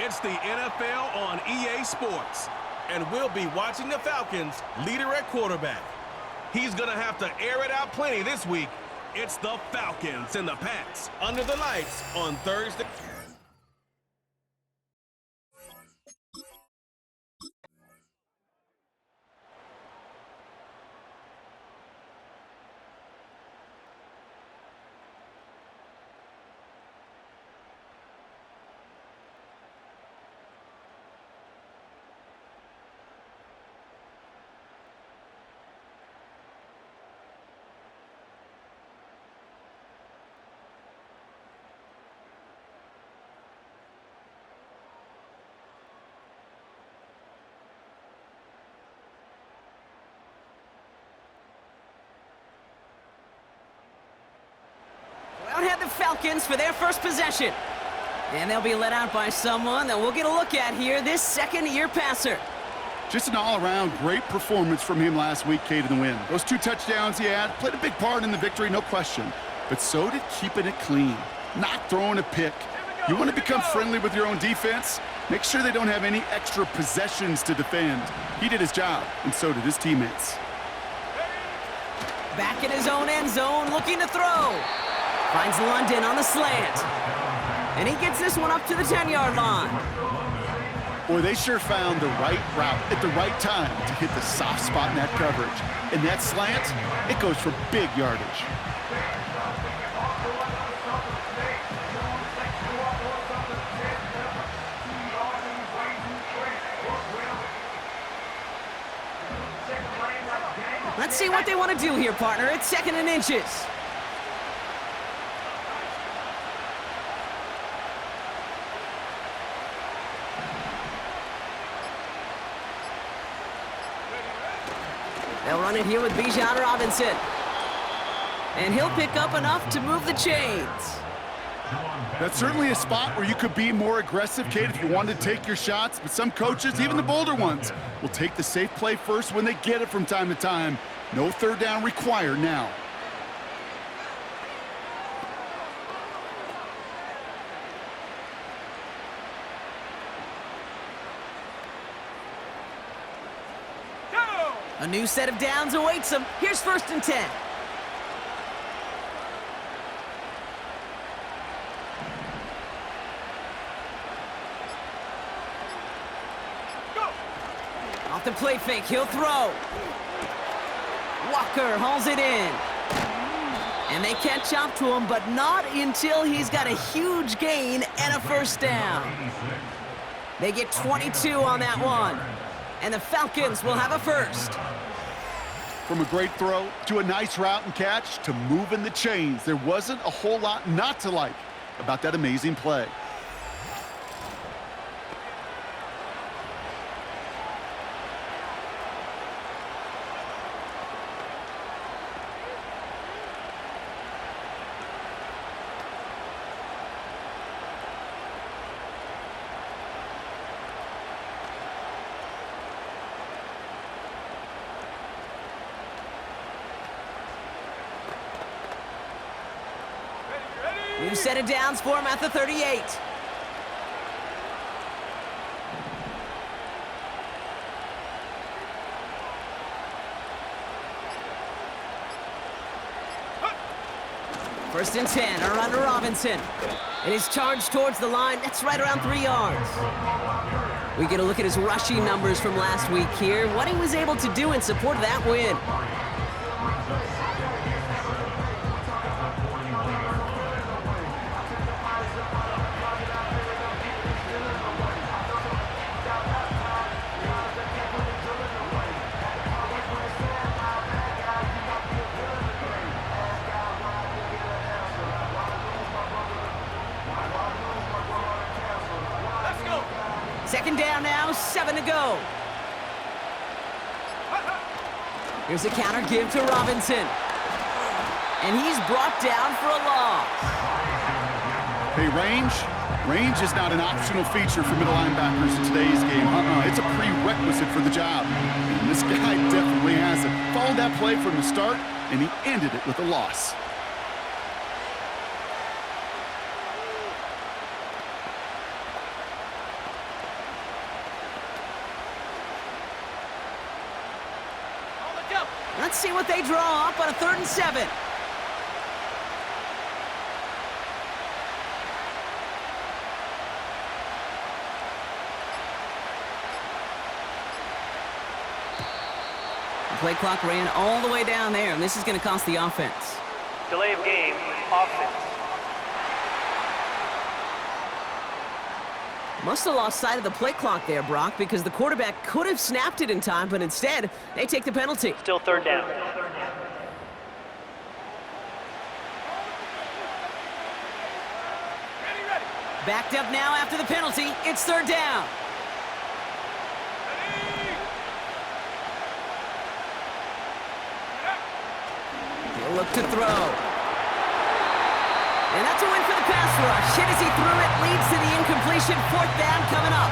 It's the NFL on EA Sports, and we'll be watching the Falcons leader at quarterback. He's going to have to air it out plenty this week. It's the Falcons and the Pats under the lights on Thursday. Out head the Falcons for their first possession. And they'll be led out by someone that we'll get a look at here, this second-year passer. Just an all-around great performance from him last week, Cade, in the win. Those 2 touchdowns he had played a big part in the victory, no question. But so did keeping it clean, not throwing a pick. You want to become friendly with your own defense? Make sure they don't have any extra possessions to defend. He did his job, and so did his teammates. Back in his own end zone, looking to throw. Finds London on the slant. And he gets this one up to the 10-yard line. Boy, they sure found the right route at the right time to hit the soft spot in that coverage. And that slant, it goes for big yardage. Let's see what they want to do here, partner. It's 2nd and inches. They'll run it here with Bijan Robinson. And he'll pick up enough to move the chains. That's certainly a spot where you could be more aggressive, Cade, if you wanted to take your shots. But some coaches, even the bolder ones, will take the safe play first when they get it from time to time. No 3rd down required now. A new set of downs awaits him. Here's 1st and 10. Off the play fake, he'll throw. Walker hauls it in. And they catch up to him, but not until he's got a huge gain and a 1st down. They get 22 on that one. And the Falcons will have a 1st. From a great throw to a nice route and catch to moving the chains, there wasn't a whole lot not to like about that amazing play. New set of downs for him at the 38. First and 10, a run to Robinson. And his charge towards the line, that's right around 3 yards. We get a look at his rushing numbers from last week here, what he was able to do in support of that win. Second down now, 7 to go. Here's a counter give to Robinson. And he's brought down for a loss. Hey, range is not an optional feature for middle linebackers in today's game. It's a prerequisite for the job. And this guy definitely has it. Followed that play from the start, and he ended it with a loss. Let's see what they draw up on a 3rd and 7. The play clock ran all the way down there, and this is going to cost the offense. Delay of game, offense. Must have lost sight of the play clock there, Brock, because the quarterback could have snapped it in time, but instead, they take the penalty. Still 3rd down. Backed up now after the penalty. It's 3rd down. He'll look to throw. And that's a win for the pass rush. Hit as he threw it, leads to the incompletion. 4th down coming up.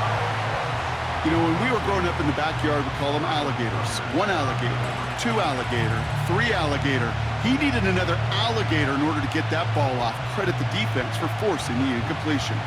You know, when we were growing up in the backyard, we call them alligators. 1 alligator, 2 alligator, 3 alligator. He needed another alligator in order to get that ball off. Credit the defense for forcing the incompletion.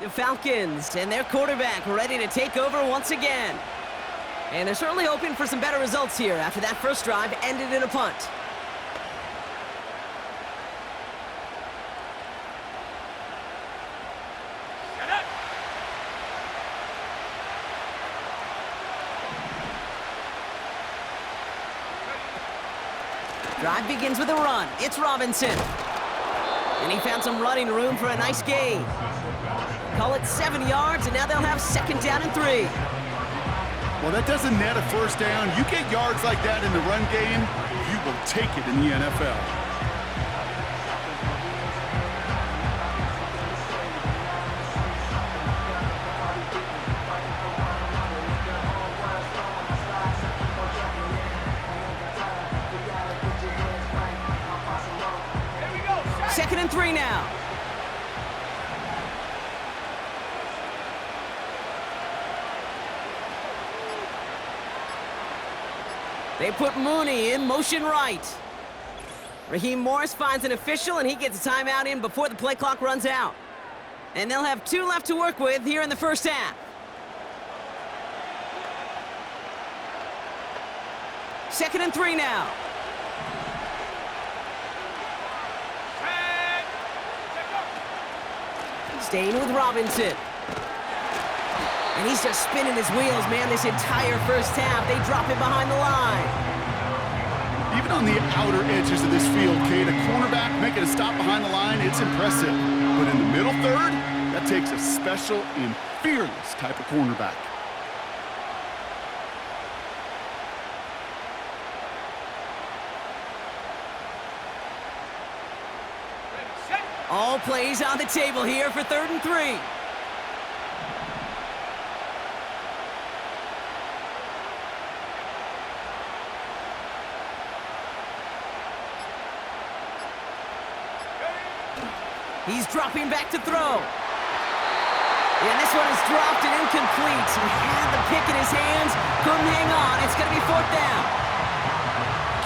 The Falcons and their quarterback ready to take over once again. And they're certainly hoping for some better results here after that first drive ended in a punt. Drive begins with a run. It's Robinson. And he found some running room for a nice gain. Call it 7 yards, and now they'll have 2nd down and 3. Well, that doesn't net a 1st down. You get yards like that in the run game, you will take it in the NFL. Second and 3 now. They put Mooney in motion right. Raheem Morris finds an official, and he gets a timeout in before the play clock runs out. And they'll have 2 left to work with here in the first half. Second and 3 now. Staying with Robinson. And he's just spinning his wheels, man, this entire first half. They drop it behind the line. Even on the outer edges of this field, Kate, a cornerback making a stop behind the line, it's impressive. But in the middle third, that takes a special and fearless type of cornerback. All plays on the table here for 3rd and 3. He's dropping back to throw. And this one is dropped and incomplete. He had the pick in his hands, couldn't hang on. It's going to be 4th down.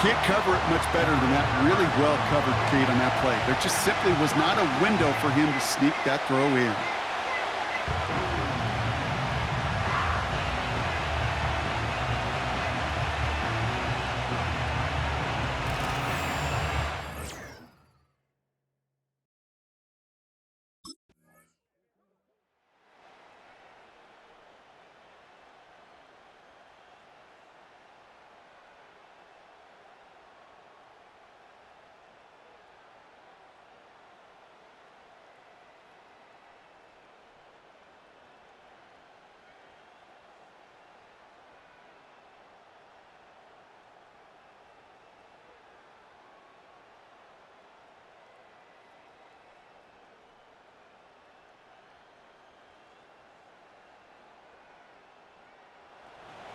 Can't cover it much better than that. Really well covered, Kate, on that play. There just simply was not a window for him to sneak that throw in.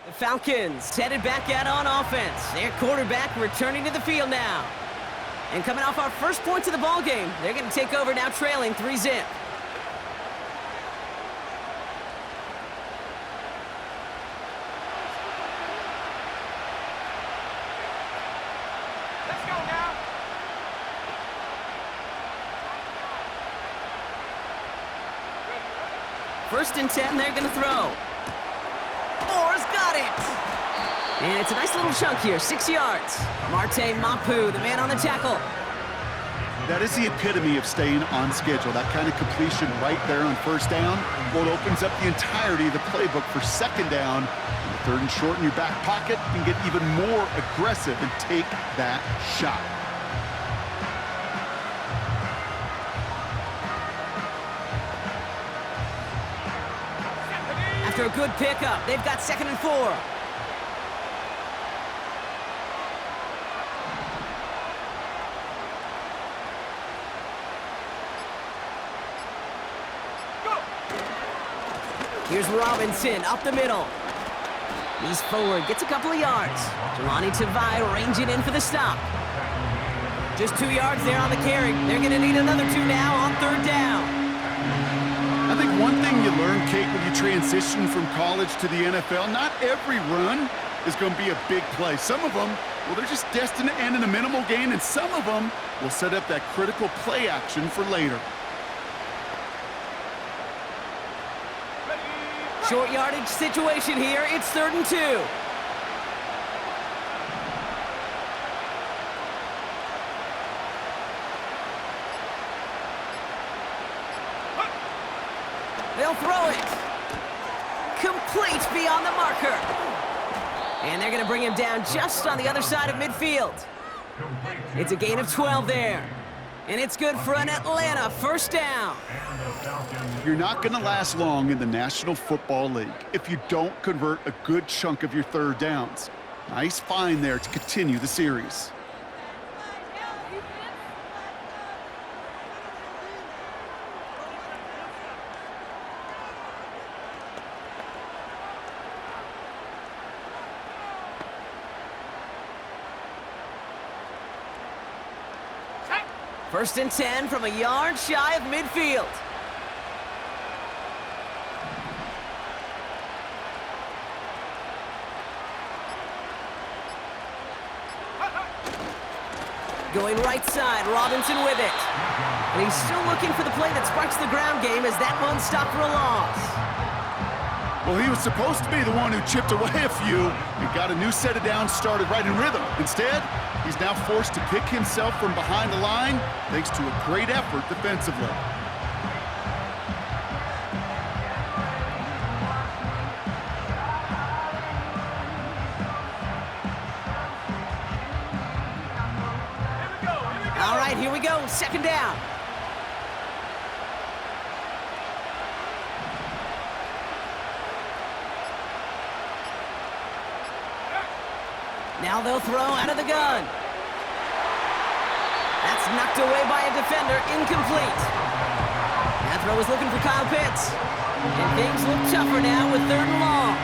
The Falcons headed back out on offense. Their quarterback returning to the field now. And coming off our first points of the ball game, they're going to take over now trailing 3-zip. Let's go now. First and 10, they're going to throw. Moore's got it. And it's a nice little chunk here, 6 yards. Marte Mapu, the man on the tackle. That is the epitome of staying on schedule. That kind of completion right there on first down. Well, it opens up the entirety of the playbook for second down. Third and short in your back pocket, you can get even more aggressive and take that shot. After a good pickup, they've got 2nd and 4. Here's Robinson up the middle. He's forward, gets a couple of yards. Jelani Tavai ranging in for the stop. Just 2 yards there on the carry. They're going to need another 2 now on 3rd down. I think one thing you learn, Kate, when you transition from college to the NFL, not every run is going to be a big play. Some of them, well, they're just destined to end in a minimal gain, and some of them will set up that critical play action for later. Short yardage situation here. It's 3rd and 2. They'll throw it. Complete beyond the marker. And they're going to bring him down just on the other side of midfield. It's a gain of 12 there. And it's good for an Atlanta first down. You're not going to last long in the National Football League if you don't convert a good chunk of your 3rd downs. Nice find there to continue the series. First and 10 from a yard shy of midfield. Going right side, Robinson with it. And he's still looking for the play that sparks the ground game as that one stopped for a loss. Well, he was supposed to be the one who chipped away a few and got a new set of downs started right in rhythm. Instead, he's now forced to pick himself from behind the line thanks to a great effort defensively. All right, here we go, 2nd down. Now they'll throw out of the gun. That's knocked away by a defender, incomplete. That throw is looking for Kyle Pitts. And things look tougher now with 3rd and long.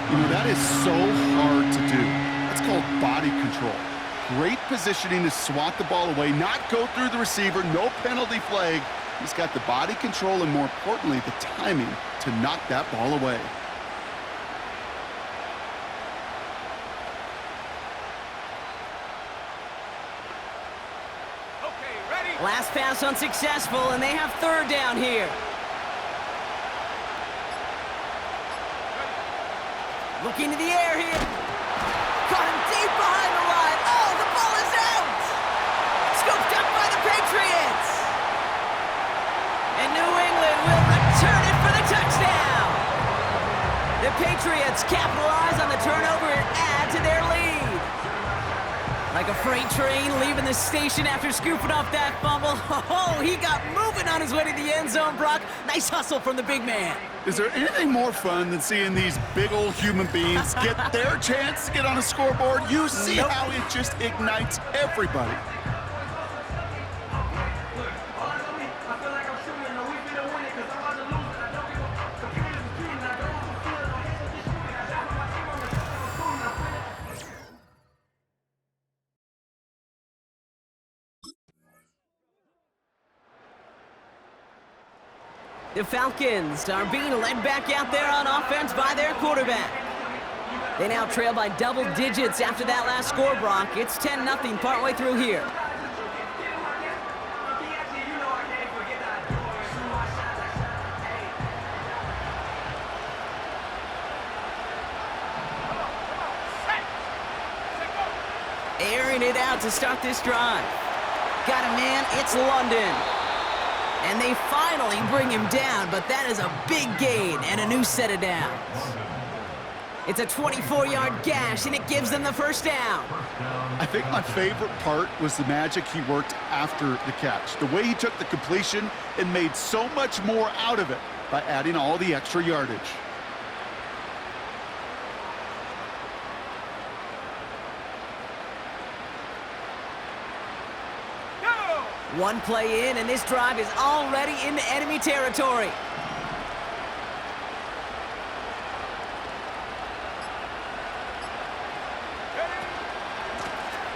You know, that is so hard to do. That's called body control. Great positioning to swat the ball away, not go through the receiver, no penalty flag. He's got the body control and, more importantly, the timing to knock that ball away. Last pass unsuccessful, and they have 3rd down here. Looking to the air here. Caught him deep behind the line. Oh, the ball is out! Scooped up by the Patriots. And New England will return it for the touchdown. The Patriots capitalize on the turnover and add to their lead. Like a freight train leaving the station after scooping up that fumble. Oh, he got moving on his way to the end zone, Brock. Nice hustle from the big man. Is there anything more fun than seeing these big old human beings get their chance to get on a scoreboard? You see how it just ignites everybody. The Falcons are being led back out there on offense by their quarterback. They now trail by double digits after that last score, Brock. It's 10-0 partway through here. Airing it out to start this drive. Got a man, it's London. And they finally bring him down, but that is a big gain and a new set of downs. It's a 24-yard gash, and it gives them the first down. I think my favorite part was the magic he worked after the catch. The way he took the completion and made so much more out of it by adding all the extra yardage. One play in, and this drive is already into enemy territory.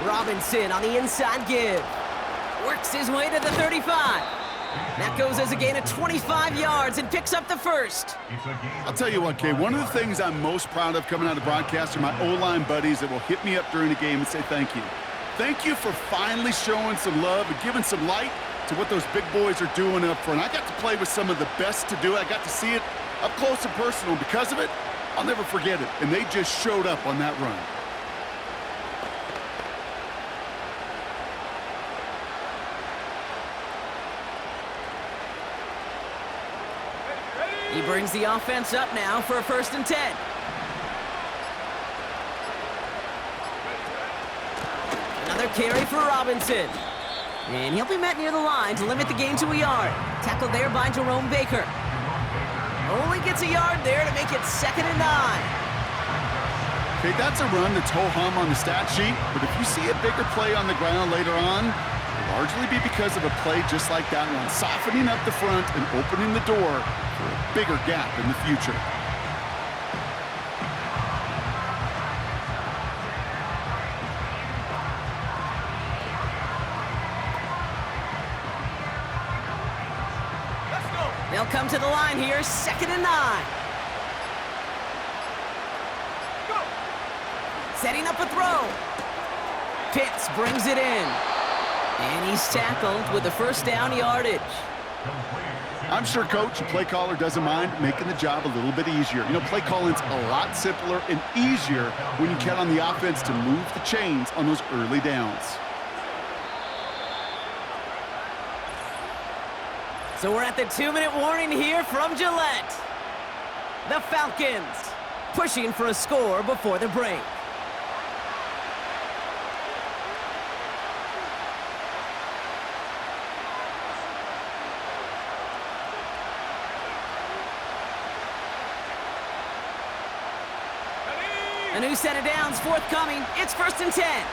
Robinson on the inside give. Works his way to the 35. That goes as a gain of 25 yards and picks up the first. I'll tell you what, Kay, one of the things I'm most proud of coming out of broadcast are my O-line buddies that will hit me up during the game and say thank you. Thank you for finally showing some love and giving some light to what those big boys are doing up front. I got to play with some of the best to do it. I got to see it up close and personal. Because of it, I'll never forget it. And they just showed up on that run. He brings the offense up now for a 1st and 10. Another carry for Robinson. And he'll be met near the line to limit the gain to a yard. Tackled there by Jerome Baker. Only gets a yard there to make it 2nd and 9. Okay, that's a run that's ho-hum on the stat sheet, but if you see a bigger play on the ground later on, it'll largely be because of a play just like that one, softening up the front and opening the door for a bigger gap in the future. They'll come to the line here, 2nd and 9. Setting up a throw. Pitts brings it in. And he's tackled with the 1st down yardage. I'm sure coach and play caller doesn't mind making the job a little bit easier. You know, play calling's a lot simpler and easier when you count on the offense to move the chains on those early downs. So we're at the 2-minute warning here from Gillette. The Falcons pushing for a score before the break. A new set of downs forthcoming. It's 1st and 10.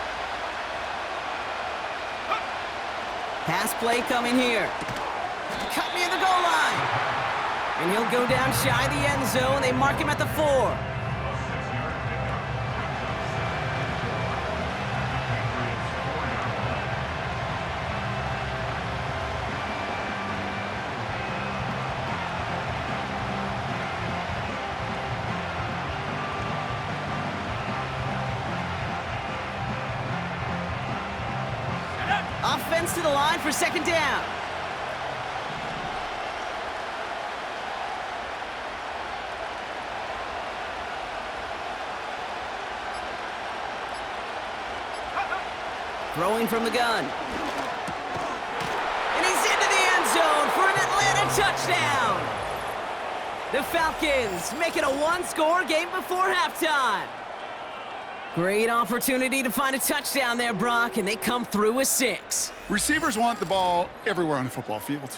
Pass play coming here. Cut near the goal line. And he'll go down shy of the end zone. They mark him at the 4. Offense to the line for 2nd down. Throwing from the gun. And he's into the end zone for an Atlanta touchdown. The Falcons make it a 1-score game before halftime. Great opportunity to find a touchdown there, Brock, and they come through with 6. Receivers want the ball everywhere on the football field.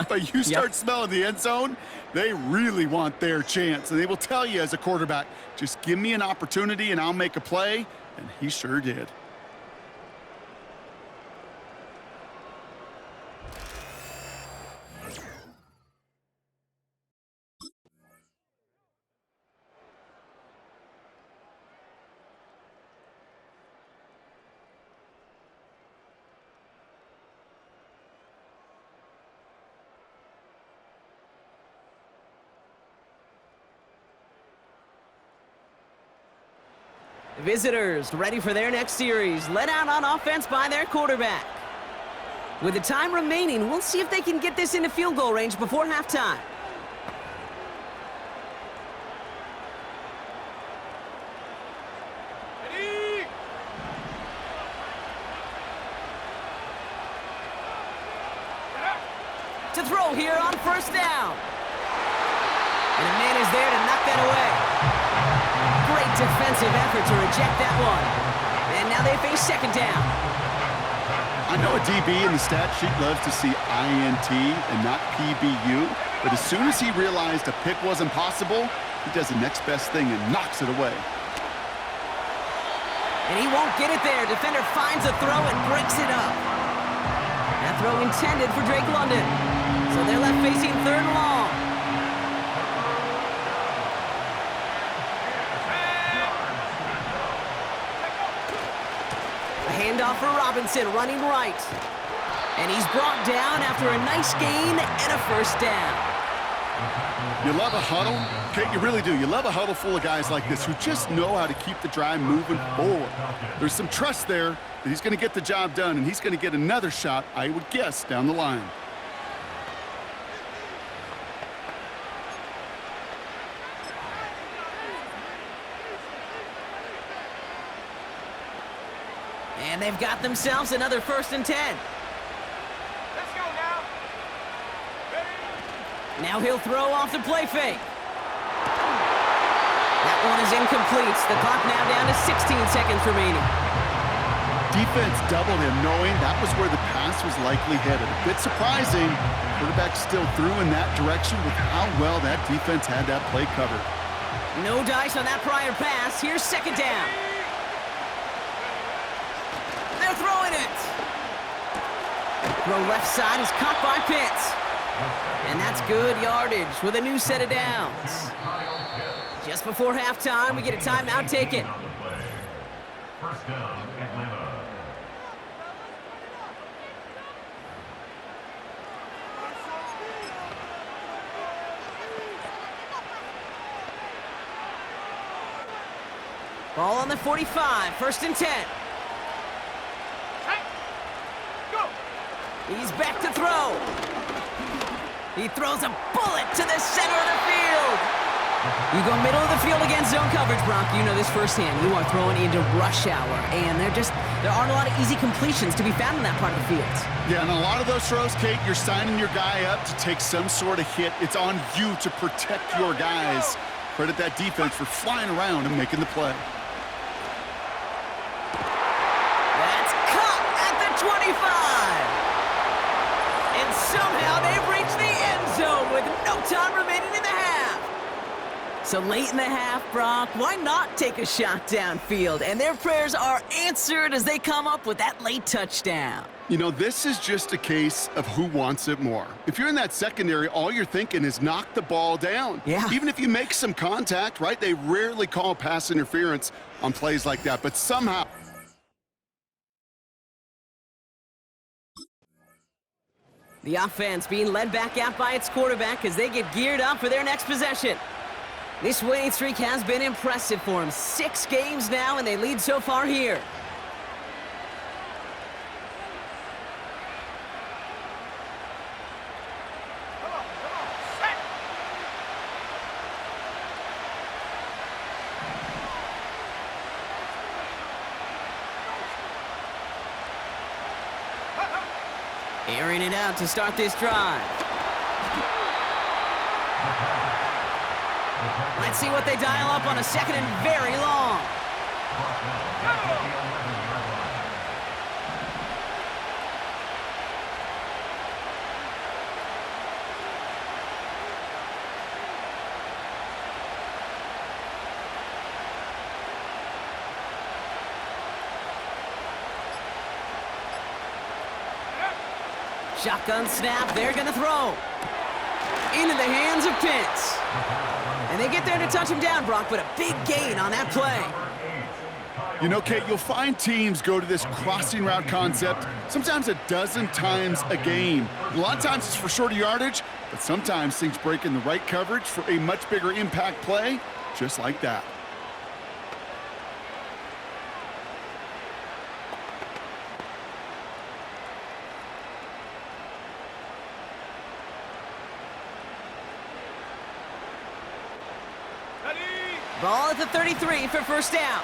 But you start smelling the end zone, they really want their chance. And they will tell you as a quarterback, just give me an opportunity and I'll make a play. And he sure did. Visitors ready for their next series, led out on offense by their quarterback. With the time remaining, we'll see if they can get this into field goal range before halftime. To throw here on first down. And a man is there to knock that away. Great defensive effort to reject that one. And now they face second down. I know a DB in the stat sheet loves to see INT and not PBU, but as soon as he realized a pick wasn't possible, he does the next best thing and knocks it away. And he won't get it there. Defender finds a throw and breaks it up. That throw intended for Drake London. So they're left facing third and long. A handoff for Robinson, running right. And he's brought down after a nice gain and a first down. You love a huddle? Okay, you really do. You love a huddle full of guys like this who just know how to keep the drive moving forward. There's some trust there that he's going to get the job done, and he's going to get another shot, I would guess, down the line. And they've got themselves another 1st and 10. Let's go now. Now he'll throw off the play fake. That one is incomplete. The clock now down to 16 seconds remaining. Defense doubled him, knowing that was where the pass was likely headed. A bit surprising. Quarterback still threw in that direction with how well that defense had that play covered. No dice on that prior pass. Here's second down. They're throwing it. Throw left side is caught by Pitts. And that's good yardage with a new set of downs. Just before halftime, we get a timeout taken. First down, Atlanta. Ball on the 45, 1st and 10. He's back to throw. He throws a bullet to the center of the field. You go middle of the field against zone coverage, Brock. You know this firsthand. You are throwing into rush hour, and there aren't a lot of easy completions to be found in that part of the field. Yeah, and a lot of those throws, Kate, you're signing your guy up to take some sort of hit. It's on you to protect your guys. Credit that defense for flying around and making the play. That's caught at the 25. And somehow they've reached the end zone with no time remaining in the half. So late in the half, Brock, why not take a shot downfield? And their prayers are answered as they come up with that late touchdown. You know, this is just a case of who wants it more. If you're in that secondary, all you're thinking is knock the ball down. Yeah. Even if you make some contact, right? They rarely call pass interference on plays like that, but somehow... The offense being led back out by its quarterback as they get geared up for their next possession. This winning streak has been impressive for them. 6 games now, and they lead so far here. Airing it out to start this drive. Let's see what they dial up on a 2nd and very long. Shotgun snap, they're gonna throw. Into the hands of Pitts. And they get there to touch him down, Brock, but a big gain on that play. You know, Kate, you'll find teams go to this crossing route concept sometimes a dozen times a game. A lot of times it's for shorter yardage, but sometimes things break in the right coverage for a much bigger impact play, just like that. Ball at the 33 for first down.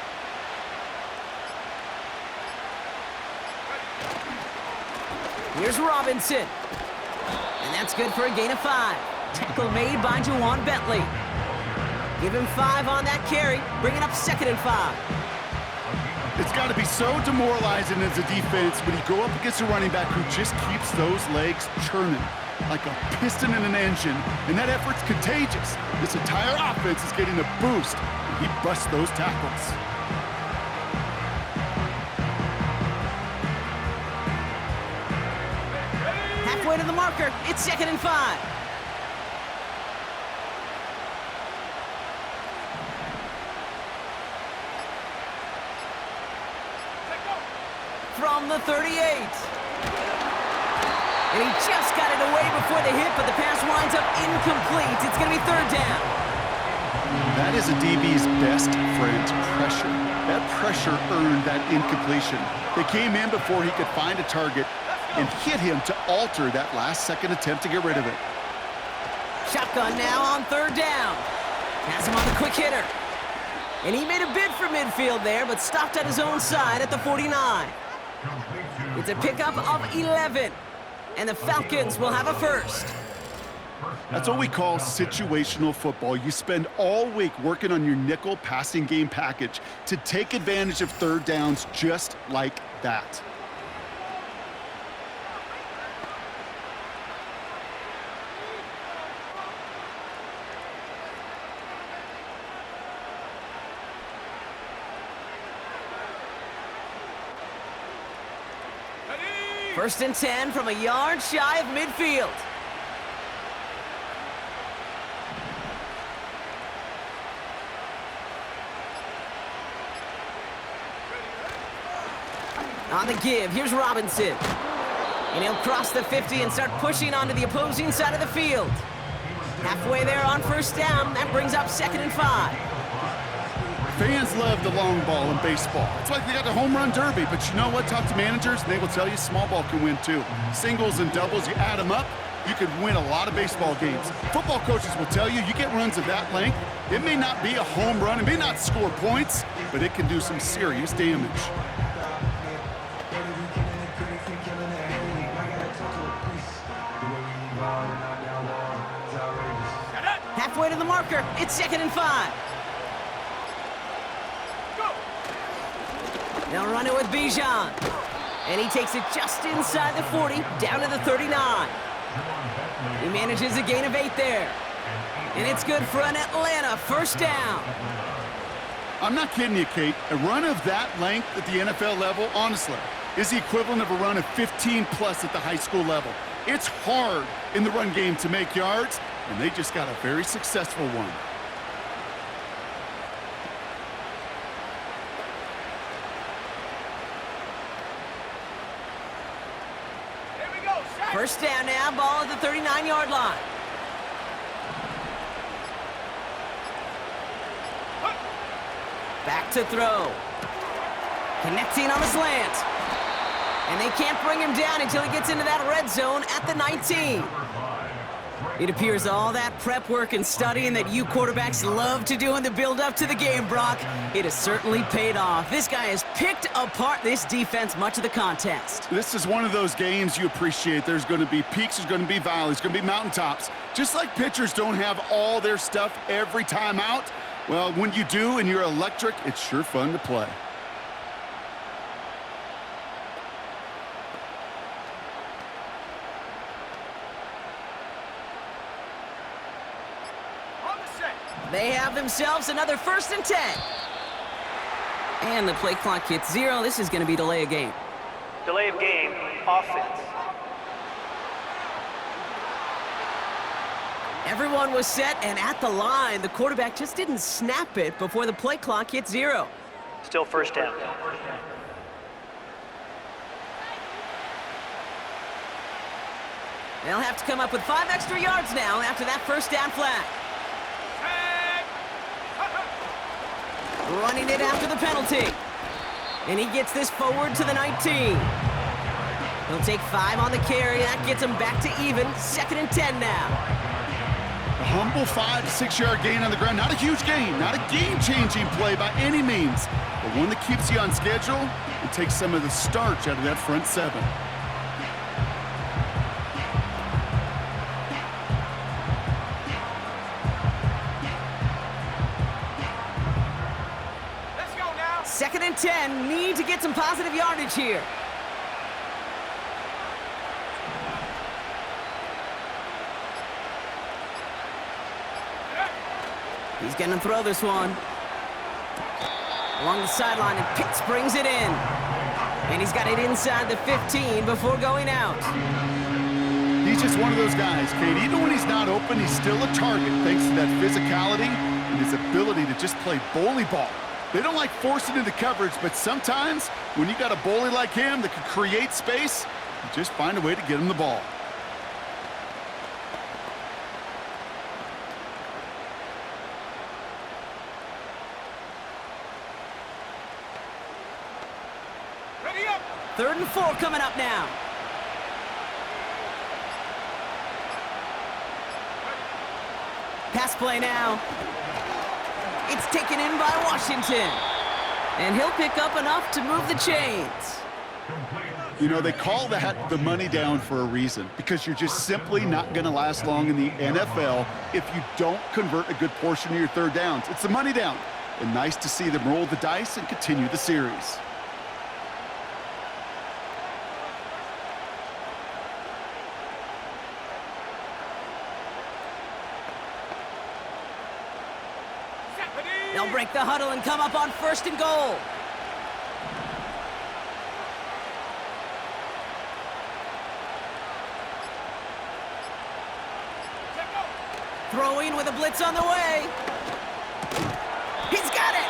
Here's Robinson. And that's good for a gain of 5. Tackle made by Juwan Bentley. Give him 5 on that carry, bringing up 2nd and 5. It's got to be so demoralizing as a defense when you go up against a running back who just keeps those legs churning like a piston in an engine, and that effort's contagious. This entire offense is getting a boost, and he busts those tackles. Halfway to the marker, it's 2nd and 5. From the 38. And he just got it away before the hit, but the pass winds up incomplete. It's going to be 3rd down. That is a DB's best friend, pressure. That pressure earned that incompletion. They came in before he could find a target and hit him to alter that last-second attempt to get rid of it. Shotgun now on 3rd down. Pass him on the quick hitter. And he made a bid for midfield there, but stopped at his own side at the 49. It's a pickup of 11. And the Falcons will have a first. That's what we call situational football. You spend all week working on your nickel passing game package to take advantage of 3rd downs just like that. First and 10 from a yard shy of midfield. On the give, here's Robinson. And he'll cross the 50 and start pushing onto the opposing side of the field. Halfway there on first down, that brings up 2nd and 5. Fans love the long ball in baseball. It's like they got the home run derby, but you know what? Talk to managers, and they will tell you small ball can win too. Singles and doubles, you add them up, you could win a lot of baseball games. Football coaches will tell you, you get runs of that length, it may not be a home run, it may not score points, but it can do some serious damage. Halfway to the marker, it's 2nd and 5. They'll run it with Bijan. And he takes it just inside the 40, down to the 39. He manages a gain of 8 there. And it's good for an Atlanta first down. I'm not kidding you, Kate. A run of that length at the NFL level, honestly, is the equivalent of a run of 15+ at the high school level. It's hard in the run game to make yards, and they just got a very successful one. First down now, ball at the 39-yard line. Back to throw. Connecting on the slant. And they can't bring him down until he gets into that red zone at the 19. It appears all that prep work and studying that you quarterbacks love to do in the build-up to the game, Brock, it has certainly paid off. This guy has picked apart this defense much of the contest. This is one of those games you appreciate. There's going to be peaks, there's going to be valleys, going to be mountaintops. Just like pitchers don't have all their stuff every time out, well, when you do and you're electric, it's sure fun to play. They have themselves another 1st and 10. And the play clock hits 0. This is going to be delay of game. Delay of game, offense. Everyone was set and at the line. The quarterback just didn't snap it before the play clock hit 0. Still first down. They'll have to come up with 5 extra yards now after that first down flag. Running it after the penalty. And he gets this forward to the 19. He'll take 5 on the carry. That gets him back to even. 2nd and 10 now. A humble 5 to 6 yard gain on the ground. Not a huge gain, not a game-changing play by any means, but one that keeps you on schedule and takes some of the starch out of that front seven. Let's go now. 2nd and 10. Need to get some positive yardage here. He's going to throw this one. Along the sideline, and Pitts brings it in. And he's got it inside the 15 before going out. He's just one of those guys, Kate. Even when he's not open, he's still a target thanks to that physicality and his ability to just play bully ball. They don't like forcing into coverage, but sometimes when you got a bully like him that can create space, you just find a way to get him the ball. Ready up. 3rd and 4 coming up now. Pass play now. It's taken in by Washington. And he'll pick up enough to move the chains. You know, they call that the money down for a reason, because you're just simply not going to last long in the NFL if you don't convert a good portion of your 3rd downs. It's the money down. And nice to see them roll the dice and continue the series. They'll break the huddle and come up on 1st and goal. Throwing with a blitz on the way. He's got it.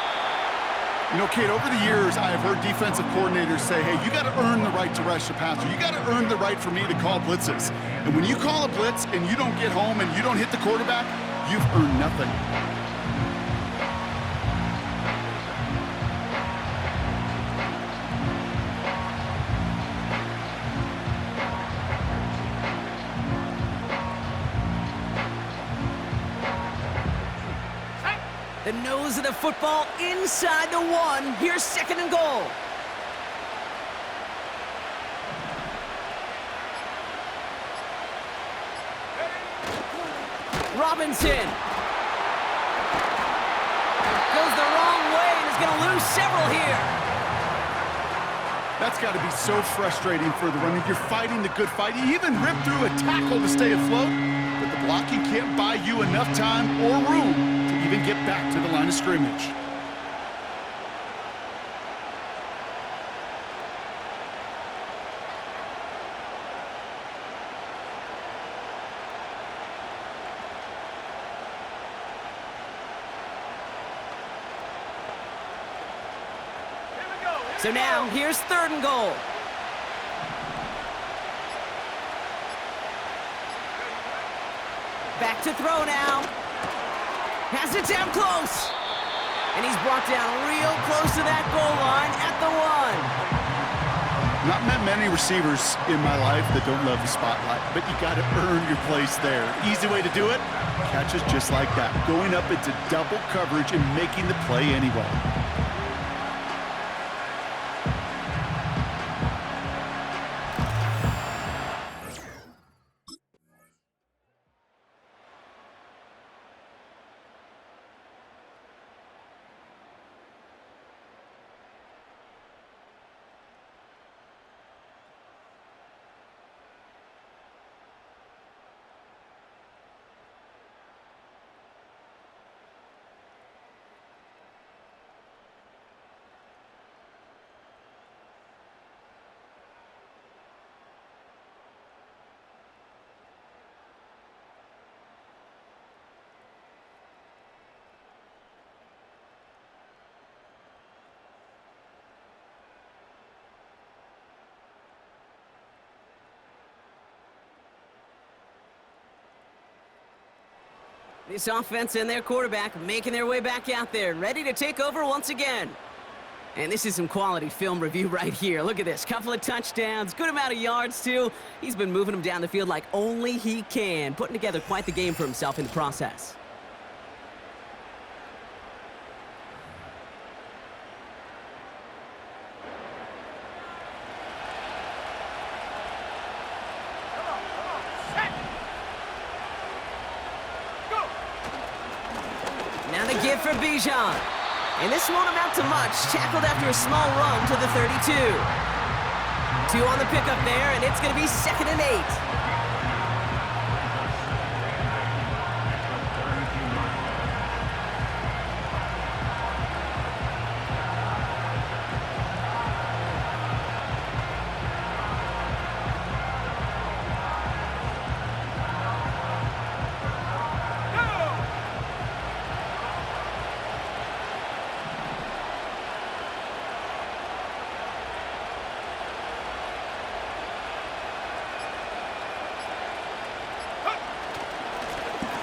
You know, Kate, over the years, I have heard defensive coordinators say, hey, you got to earn the right to rush the passer. You got to earn the right for me to call blitzes. And when you call a blitz and you don't get home and you don't hit the quarterback, you've earned nothing. The nose of the football inside the 1. Here's 2nd and goal. Robinson goes the wrong way and is going to lose several here. That's got to be so frustrating for the running. You're fighting the good fight. You even rip through a tackle to stay afloat, but the blocking can't buy you enough time or room to even get back to the line of scrimmage. So now, here's 3rd and goal. Back to throw now. Has it down close. And he's brought down real close to that goal line at the 1. Not met many receivers in my life that don't love the spotlight, but you got to earn your place there. Easy way to do it, catches just like that. Going up into double coverage and making the play anyway. This offense and their quarterback making their way back out there, ready to take over once again. And this is some quality film review right here. Look at this. Couple of touchdowns, good amount of yards, too. He's been moving them down the field like only he can, putting together quite the game for himself in the process. Now the give for Bijan. And this won't amount to much. Tackled after a small run to the 32. 2 on the pickup there, and it's going to be 2nd and 8.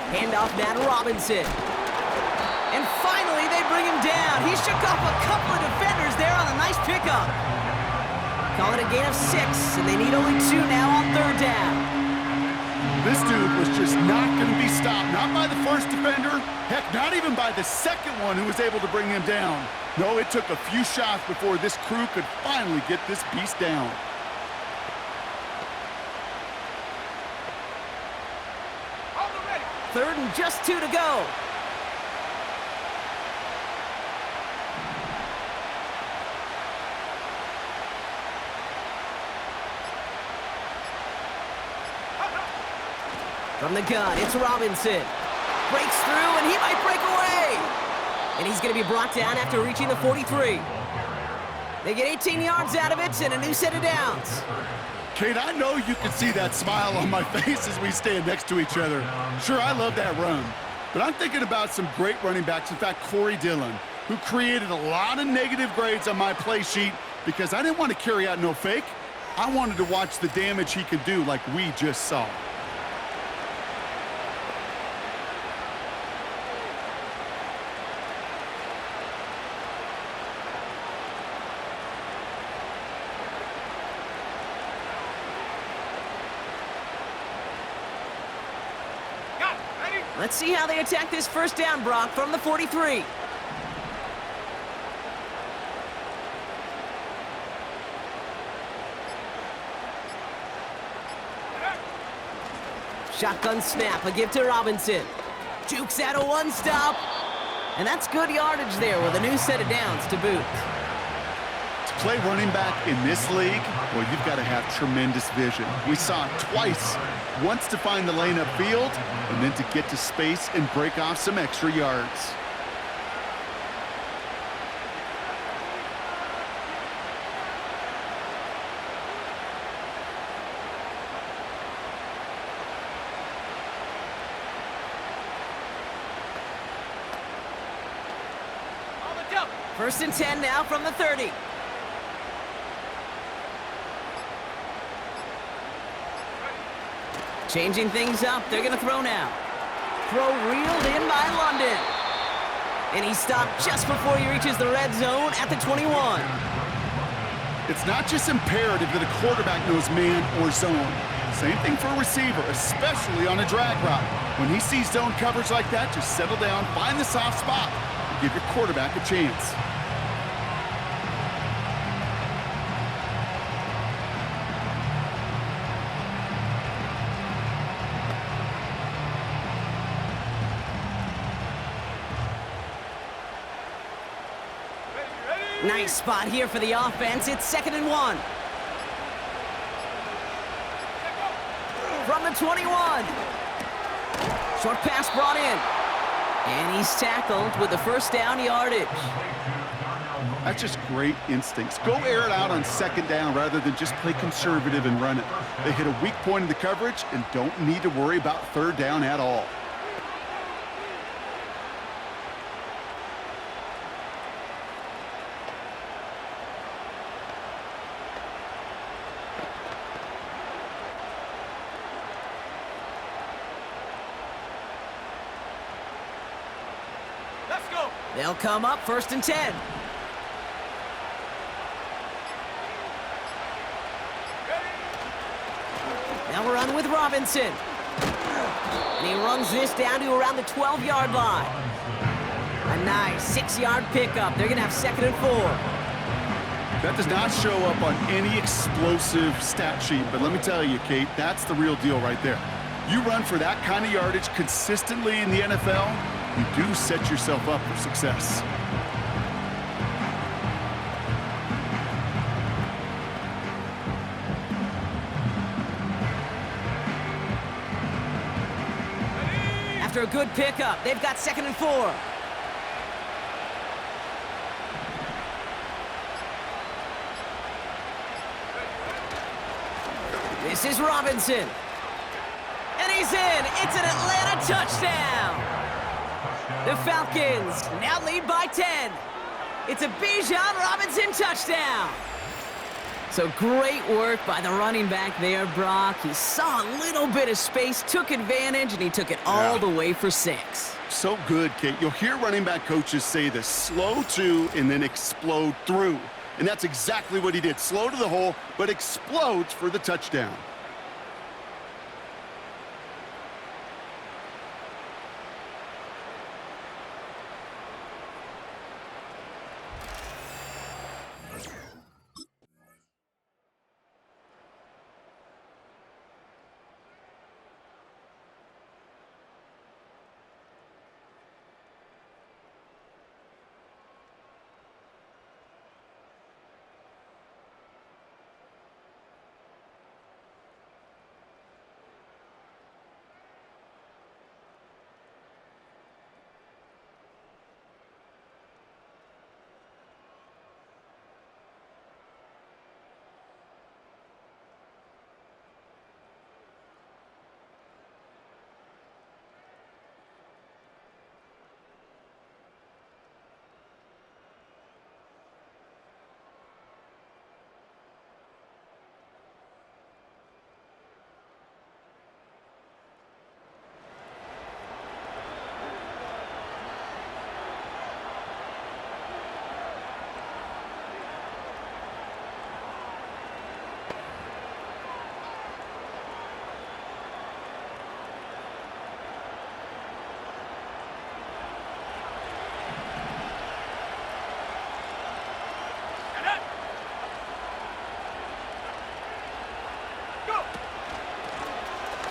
Handoff now to Robinson. And finally, they bring him down. He shook off a couple of defenders there on a nice pickup. Call it a gain of 6, and they need only 2 now on 3rd down. This dude was just not going to be stopped. Not by the first defender. Heck, not even by the second one who was able to bring him down. No, it took a few shots before this crew could finally get this beast down. Hold 3rd and just 2 to go. From the gun, it's Robinson. Breaks through, and he might break away. And he's going to be brought down after reaching the 43. They get 18 yards out of it and a new set of downs. Kate, I know you can see that smile on my face as we stand next to each other. Sure, I love that run. But I'm thinking about some great running backs. In fact, Corey Dillon, who created a lot of negative grades on my play sheet because I didn't want to carry out no fake. I wanted to watch the damage he could do like we just saw. Let's see how they attack this 1st down, Brock, from the 43. Shotgun snap, a give to Robinson. Jukes out a 1-stop. And that's good yardage there with a new set of downs to boot. To play running back in this league, well, you've got to have tremendous vision. We saw it twice. Once to find the lane upfield, and then to get to space and break off some extra yards. On the jump. 1st and 10 now from the 30. Changing things up, they're going to throw now. Throw reeled in by London. And he stopped just before he reaches the red zone at the 21. It's not just imperative that a quarterback knows man or zone. Same thing for a receiver, especially on a drag route. When he sees zone coverage like that, just settle down, find the soft spot, and give your quarterback a chance. Nice spot here for the offense. It's 2nd and 1. From the 21. Short pass brought in. And he's tackled with the 1st down yardage. That's just great instincts. Go air it out on 2nd down rather than just play conservative and run it. They hit a weak point in the coverage and don't need to worry about 3rd down at all. Let's go. They'll come up 1st and 10. run with Robinson. And he runs this down to around the 12-yard line. A nice 6-yard pickup. They're going to have 2nd and 4. That does not show up on any explosive stat sheet, but let me tell you, Kate, that's the real deal right there. You run for that kind of yardage consistently in the NFL, you do set yourself up for success. After a good pickup, they've got 2nd and 4. This is Robinson. And he's in. It's an Atlanta touchdown. The Falcons now lead by 10. It's a Bijan Robinson touchdown. So great work by the running back there, Brock. He saw a little bit of space, took advantage, and he took it all the way for 6. So good, Kate. You'll hear running back coaches say this: slow to and then explode through. And that's exactly what he did. Slow to the hole, but explodes for the touchdown.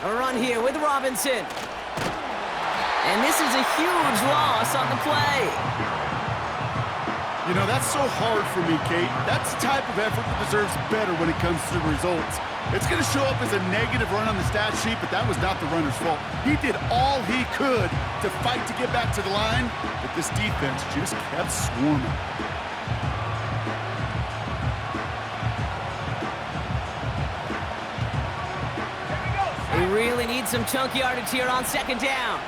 A run here with Robinson. And this is a huge loss on the play. You know, that's so hard for me, Kate. That's the type of effort that deserves better when it comes to the results. It's going to show up as a negative run on the stat sheet, but that was not the runner's fault. He did all he could to fight to get back to the line, but this defense just kept swarming. They really need some chunk yardage here on 2nd down.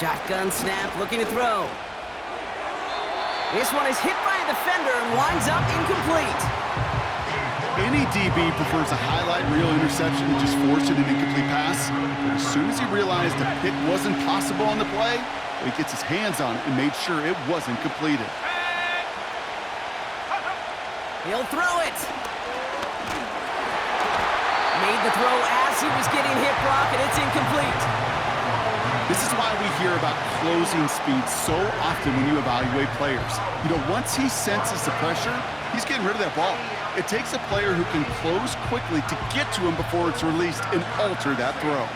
Shotgun snap, looking to throw. This one is hit by a defender and winds up incomplete. Any DB prefers a highlight reel interception to just forcing an incomplete pass. But as soon as he realized a pick wasn't possible on the play, he gets his hands on it and made sure it wasn't completed. He'll throw it. Made the throw as he was getting hit, Brock, and it's incomplete. This is why we hear about closing speed so often when you evaluate players. You know, once he senses the pressure, he's getting rid of that ball. It takes a player who can close quickly to get to him before it's released and alter that throw.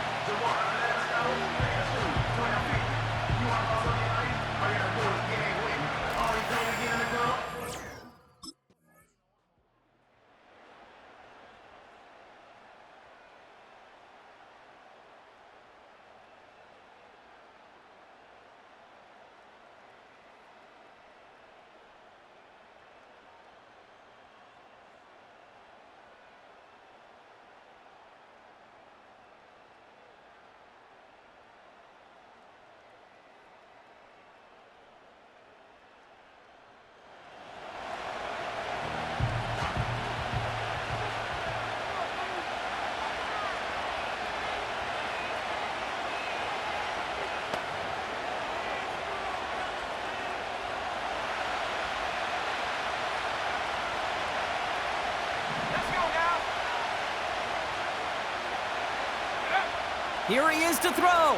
Here he is to throw.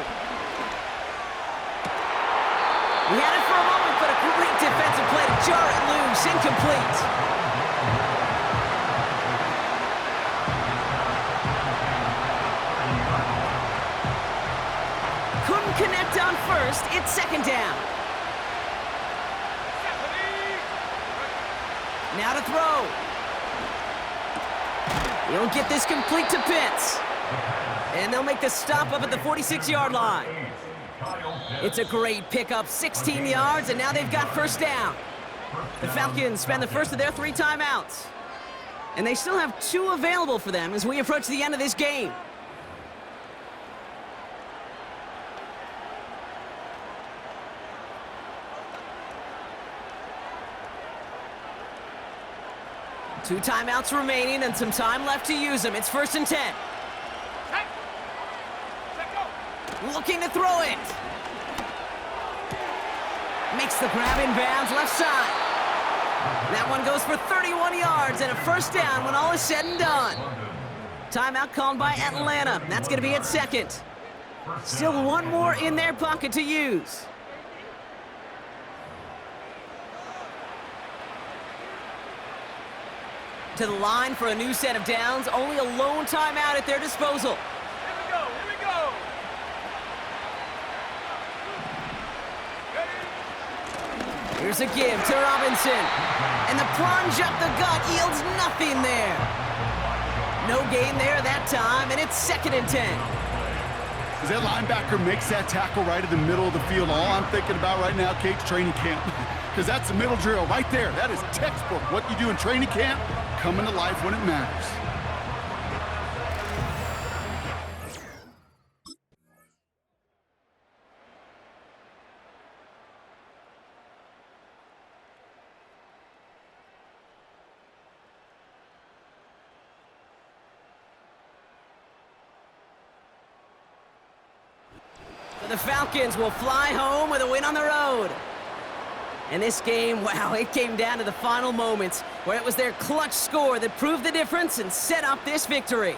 He had it for a moment, but a great defensive play to jar it loose. Incomplete. Couldn't connect on first. It's second down. Now to throw. He'll get this complete to Pitts. And they'll make the stop up at the 46-yard line. It's a great pickup, 16 yards, and now they've got first down. The Falcons spend the first of their 3 timeouts. And they still have 2 available for them as we approach the end of this game. Two timeouts remaining and some time left to use them. It's first and 10. Looking to throw it. Makes the grab in bounds left side. That one goes for 31 yards and a first down when all is said and done. Timeout called by Atlanta. That's going to be at second. Still one more in their pocket to use. To the line for a new set of downs. Only a lone timeout at their disposal. Here we go. Here's a give to Robinson. And the plunge up the gut yields nothing there. No gain there that time, and it's second and 10. As that linebacker makes that tackle right in the middle of the field, all I'm thinking about right now, Kate's training camp. Because that's the middle drill right there. That is textbook. What you do in training camp, coming to life when it matters. The Falcons will fly home with a win on the road. And this game, wow, it came down to the final moments where it was their clutch score that proved the difference and set up this victory.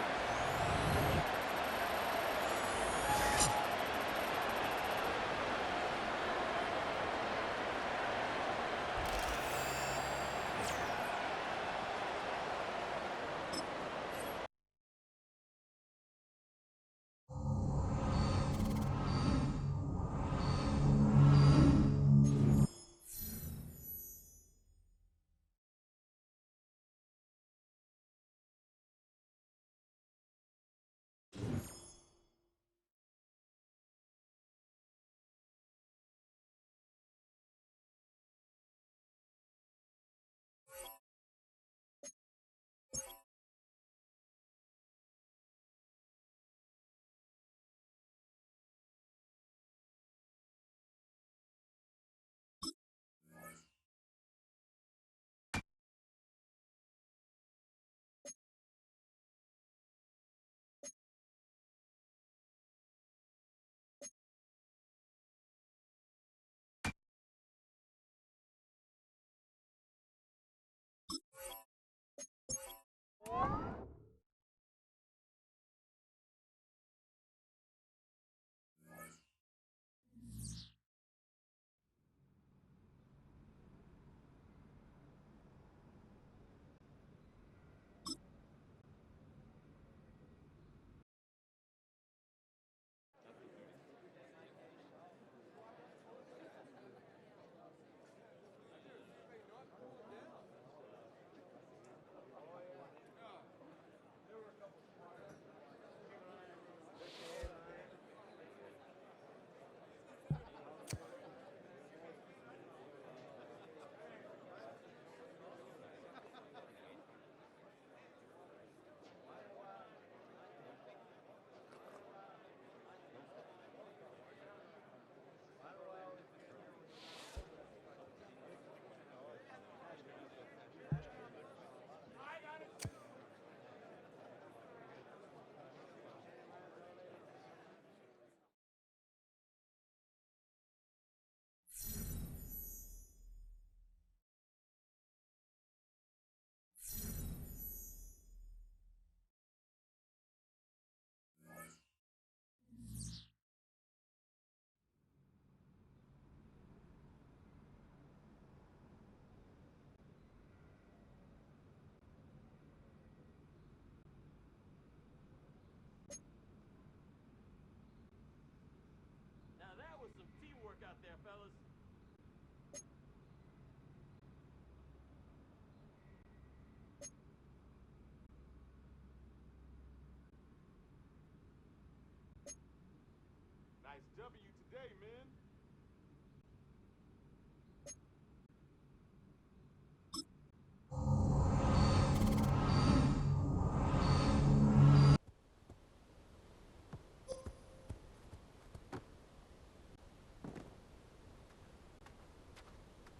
W today, man.